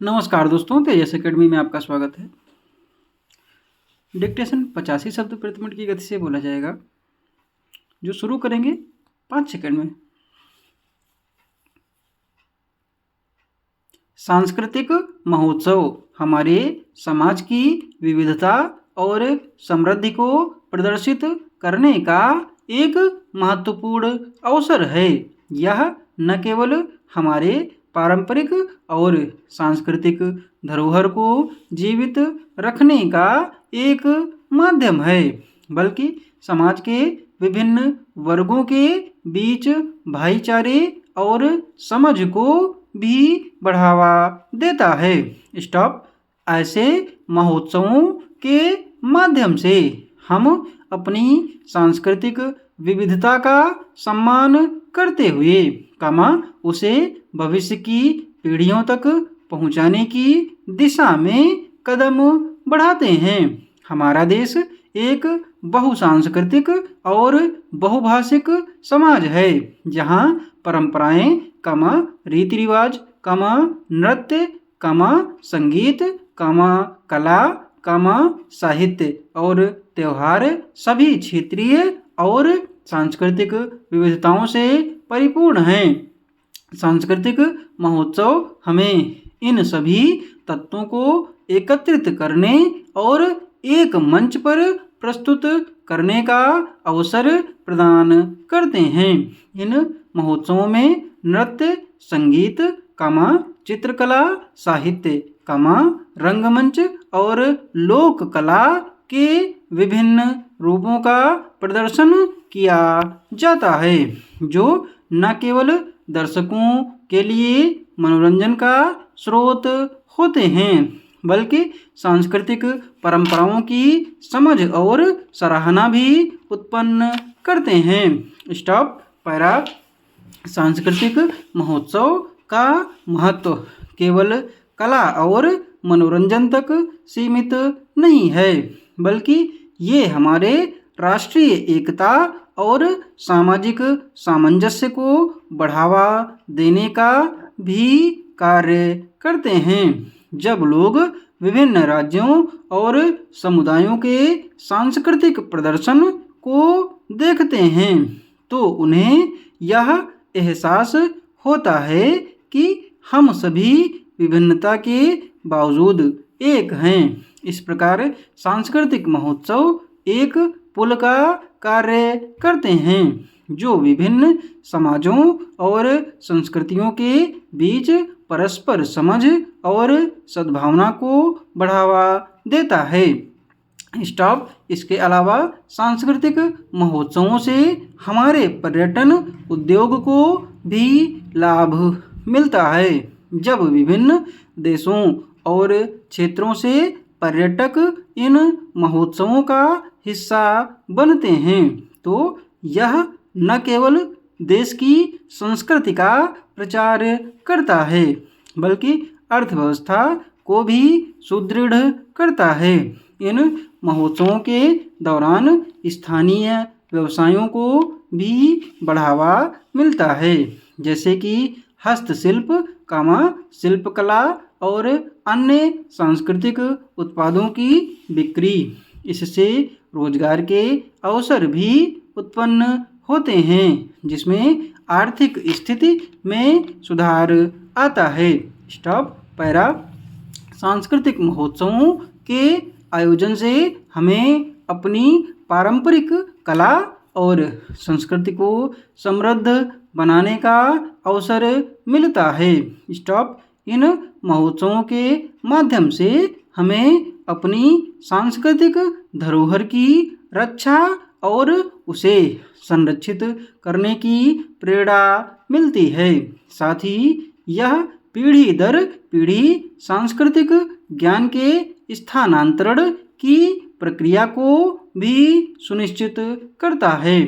नमस्कार दोस्तों, तेजस एकेडमी में आपका स्वागत है। डिक्टेशन 85 शब्द प्रति मिनट की गति से बोला जाएगा, जो शुरू करेंगे 5 सेकंड में। सांस्कृतिक महोत्सव हमारे समाज की विविधता और समृद्धि को प्रदर्शित करने का एक महत्वपूर्ण अवसर है। यह न केवल हमारे पारंपरिक और सांस्कृतिक धरोहर को जीवित रखने का एक माध्यम है, बल्कि समाज के विभिन्न वर्गों के बीच भाईचारे और समझ को भी बढ़ावा देता है। स्टॉप। ऐसे महोत्सवों के माध्यम से हम अपनी सांस्कृतिक विविधता का सम्मान करते हुए उसे भविष्य की पीढ़ियों तक पहुंचाने की दिशा में कदम बढ़ाते हैं। हमारा देश एक बहुसांस्कृतिक और बहुभाषिक समाज है, जहां परंपराएं, रीति रिवाज, नृत्य, संगीत, कला, साहित्य और त्योहार सभी क्षेत्रीय और सांस्कृतिक विविधताओं से परिपूर्ण हैं। सांस्कृतिक महोत्सव हमें इन सभी तत्वों को एकत्रित करने और एक मंच पर प्रस्तुत करने का अवसर प्रदान करते हैं। इन महोत्सवों में नृत्य, संगीत, चित्रकला, साहित्य, रंगमंच और लोक कला के विभिन्न रूपों का प्रदर्शन किया जाता है, जो न केवल दर्शकों के लिए मनोरंजन का स्रोत होते हैं, बल्कि सांस्कृतिक परंपराओं की समझ और सराहना भी उत्पन्न करते हैं। स्टॉप। पैरा। सांस्कृतिक महोत्सव का महत्व केवल कला और मनोरंजन तक सीमित नहीं है, बल्कि ये हमारे राष्ट्रीय एकता और सामाजिक सामंजस्य को बढ़ावा देने का भी कार्य करते हैं। जब लोग विभिन्न राज्यों और समुदायों के सांस्कृतिक प्रदर्शन को देखते हैं, तो उन्हें यह एहसास होता है कि हम सभी विभिन्नता के बावजूद एक हैं। इस प्रकार सांस्कृतिक महोत्सव एक पुल का कार्य करते हैं, जो विभिन्न समाजों और संस्कृतियों के बीच परस्पर समझ और सद्भावना को बढ़ावा देता है। स्टॉप। इसके अलावा सांस्कृतिक महोत्सवों से हमारे पर्यटन उद्योग को भी लाभ मिलता है। जब विभिन्न देशों और क्षेत्रों से पर्यटक इन महोत्सवों का हिस्सा बनते हैं, तो यह न केवल देश की संस्कृति का प्रचार करता है, बल्कि अर्थव्यवस्था को भी सुदृढ़ करता है। इन महोत्सवों के दौरान स्थानीय व्यवसायों को भी बढ़ावा मिलता है, जैसे कि हस्तशिल्प, शिल्पकला और अन्य सांस्कृतिक उत्पादों की बिक्री। इससे रोजगार के अवसर भी उत्पन्न होते हैं, जिसमें आर्थिक स्थिति में सुधार आता है। स्टॉप। पैरा। सांस्कृतिक महोत्सवों के आयोजन से हमें अपनी पारंपरिक कला और संस्कृति को समृद्ध बनाने का अवसर मिलता है। स्टॉप। इन महोत्सवों के माध्यम से हमें अपनी सांस्कृतिक धरोहर की रक्षा और उसे संरक्षित करने की प्रेरणा मिलती है। साथ ही यह पीढ़ी दर पीढ़ी सांस्कृतिक ज्ञान के स्थानांतरण की प्रक्रिया को भी सुनिश्चित करता है,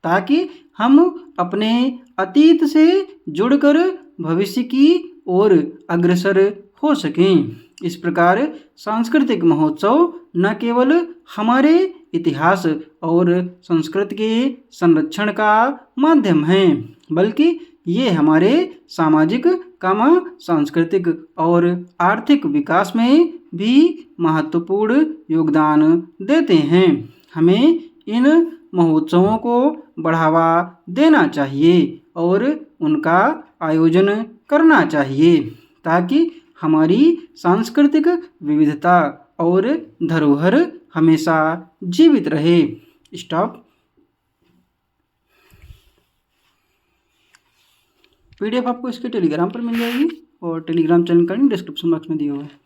ताकि हम अपने अतीत से जुड़कर भविष्य की ओर अग्रसर हो सकें। इस प्रकार सांस्कृतिक महोत्सव न केवल हमारे इतिहास और संस्कृति के संरक्षण का माध्यम है, बल्कि ये हमारे सामाजिक सांस्कृतिक और आर्थिक विकास में भी महत्वपूर्ण योगदान देते हैं। हमें इन महोत्सवों को बढ़ावा देना चाहिए और उनका आयोजन करना चाहिए ताकि हमारी सांस्कृतिक विविधता और धरोहर हमेशा जीवित रहे। स्टॉप। पीडीएफ आपको इसके टेलीग्राम पर मिल जाएगी और टेलीग्राम चैनल का लिंक डिस्क्रिप्शन बॉक्स में दिया हुआ है।